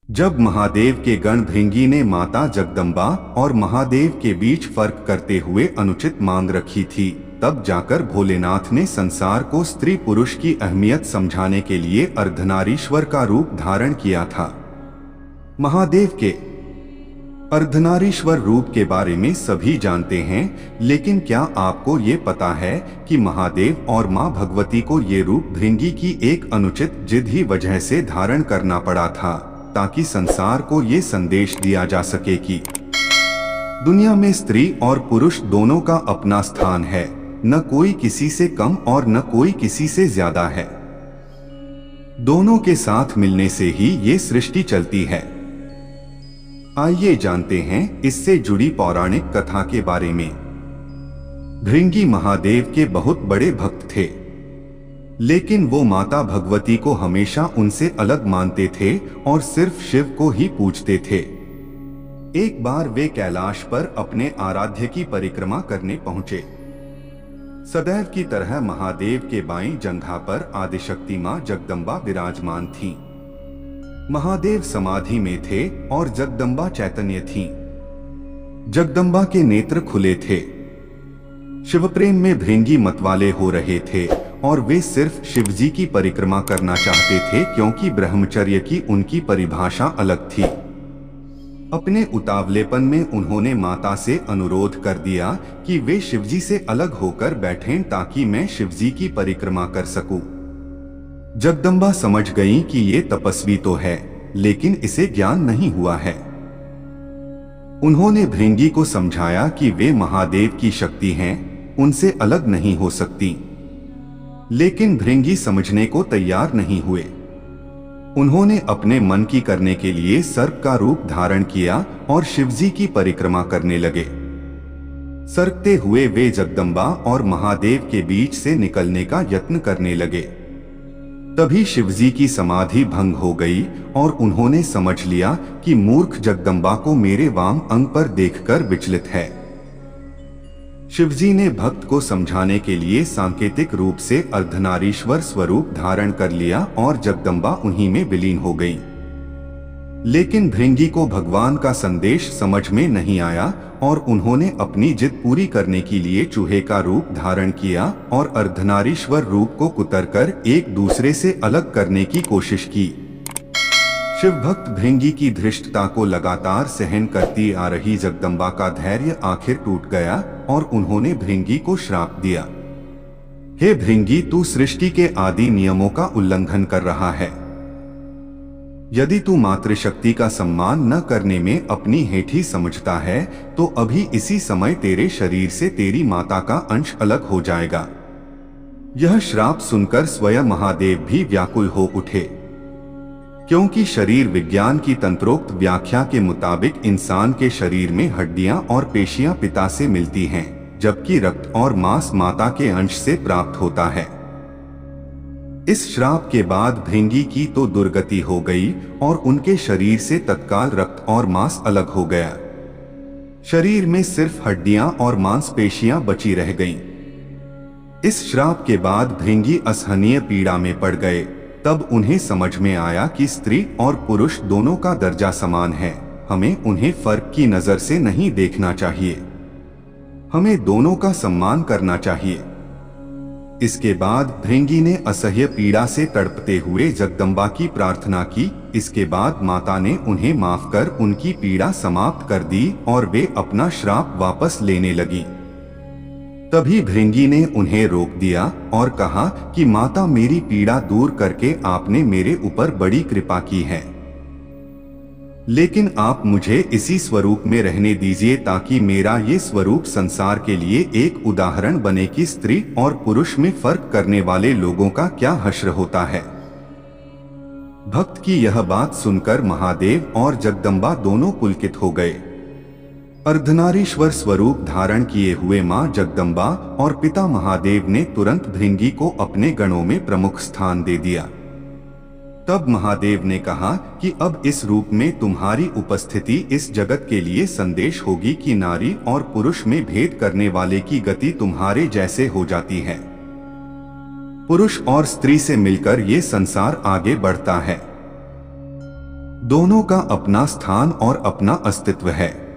जब महादेव के गण भृंगी ने माता जगदम्बा और महादेव के बीच फर्क करते हुए अनुचित मांग रखी थी, तब जाकर भोलेनाथ ने संसार को स्त्री पुरुष की अहमियत समझाने के लिए अर्धनारीश्वर का रूप धारण किया था। महादेव के अर्धनारीश्वर रूप के बारे में सभी जानते हैं, लेकिन क्या आपको ये पता है कि महादेव और मां भगवती को ये रूप भृंगी की एक अनुचित जिद ही वजह से धारण करना पड़ा था, ताकि संसार को ये संदेश दिया जा सके कि दुनिया में स्त्री और पुरुष दोनों का अपना स्थान है, न कोई किसी से कम और न कोई किसी से ज्यादा है। दोनों के साथ मिलने से ही ये सृष्टि चलती है। आइए जानते हैं इससे जुड़ी पौराणिक कथा के बारे में। भृंगी महादेव के बहुत बड़े भक्त थे, लेकिन वो माता भगवती को हमेशा उनसे अलग मानते थे और सिर्फ शिव को ही पूजते थे। एक बार वे कैलाश पर अपने आराध्य की परिक्रमा करने पहुंचे। सदैव की तरह महादेव के बाईं जंघा पर आदिशक्ति मां जगदम्बा विराजमान थीं। महादेव समाधि में थे और जगदम्बा चैतन्य थीं। जगदम्बा के नेत्र खुले थे। शिव प्रेम में भृंगी मतवाले हो रहे थे और वे सिर्फ शिवजी की परिक्रमा करना चाहते थे, क्योंकि ब्रह्मचर्य की उनकी परिभाषा अलग थी। अपने उतावलेपन में उन्होंने माता से अनुरोध कर दिया कि वे शिवजी से अलग होकर बैठें ताकि मैं शिवजी की परिक्रमा कर सकूं। जगदम्बा समझ गईं कि ये तपस्वी तो है, लेकिन इसे ज्ञान नहीं हुआ है। उन्होंने भृंगी को समझाया कि वे महादेव की शक्ति हैं, उनसे अलग नहीं हो सकती। लेकिन भृंगी समझने को तैयार नहीं हुए। उन्होंने अपने मन की करने के लिए सर्प का रूप धारण किया और शिवजी की परिक्रमा करने लगे। सरकते हुए वे जगदम्बा और महादेव के बीच से निकलने का यत्न करने लगे। तभी शिवजी की समाधि भंग हो गई और उन्होंने समझ लिया कि मूर्ख जगदम्बा को मेरे वाम अंग पर देखकर विचलित है। शिवजी ने भक्त को समझाने के लिए सांकेतिक रूप से अर्धनारीश्वर स्वरूप धारण कर लिया और जगदम्बा उन्हीं में विलीन हो गई। लेकिन भृंगी को भगवान का संदेश समझ में नहीं आया और उन्होंने अपनी जिद पूरी करने के लिए चूहे का रूप धारण किया और अर्धनारीश्वर रूप को कुतरकर एक दूसरे से अलग करने की कोशिश की। शिव भक्त भृंगी की धृष्टता को लगातार सहन करती आ रही जगदम्बा का धैर्य आखिर टूट गया और उन्होंने भृंगी को श्राप दिया। हे भृंगी, तू सृष्टि के आदि नियमों का उल्लंघन कर रहा है। यदि तू मातृशक्ति का सम्मान न करने में अपनी हेठी समझता है, तो अभी इसी समय तेरे शरीर से तेरी माता का अंश अलग हो जाएगा। यह श्राप सुनकर स्वयं महादेव भी व्याकुल हो उठे, क्योंकि शरीर विज्ञान की तंत्रोक्त व्याख्या के मुताबिक इंसान के शरीर में हड्डियां और पेशियां पिता से मिलती हैं, जबकि रक्त और मांस माता के अंश से प्राप्त होता है। इस श्राप के बाद भृंगी की तो दुर्गति हो गई और उनके शरीर से तत्काल रक्त और मांस अलग हो गया। शरीर में सिर्फ हड्डियां और मांसपेशियां बची रह गईं। इस श्राप के बाद भृंगी असहनीय पीड़ा में पड़ गए। तब उन्हें समझ में आया कि स्त्री और पुरुष दोनों का दर्जा समान है। हमें उन्हें फर्क की नजर से नहीं देखना चाहिए। हमें दोनों का सम्मान करना चाहिए। इसके बाद भृंगी ने असह्य पीड़ा से तड़पते हुए जगदम्बा की प्रार्थना की। इसके बाद माता ने उन्हें माफ कर उनकी पीड़ा समाप्त कर दी और वे अपना श्राप वापस लेने लगी। तभी भृंगी ने उन्हें रोक दिया और कहा कि माता, मेरी पीड़ा दूर करके आपने मेरे ऊपर बड़ी कृपा की है, लेकिन आप मुझे इसी स्वरूप में रहने दीजिए ताकि मेरा ये स्वरूप संसार के लिए एक उदाहरण बने कि स्त्री और पुरुष में फर्क करने वाले लोगों का क्या हश्र होता है। भक्त की यह बात सुनकर महादेव और जगदम्बा दोनों पुलकित हो गए। अर्धनारीश्वर स्वरूप धारण किए हुए मां जगदम्बा और पिता महादेव ने तुरंत भृंगी को अपने गणों में प्रमुख स्थान दे दिया। तब महादेव ने कहा कि अब इस रूप में तुम्हारी उपस्थिति इस जगत के लिए संदेश होगी कि नारी और पुरुष में भेद करने वाले की गति तुम्हारे जैसे हो जाती है। पुरुष और स्त्री से मिलकर ये संसार आगे बढ़ता है। दोनों का अपना स्थान और अपना अस्तित्व है।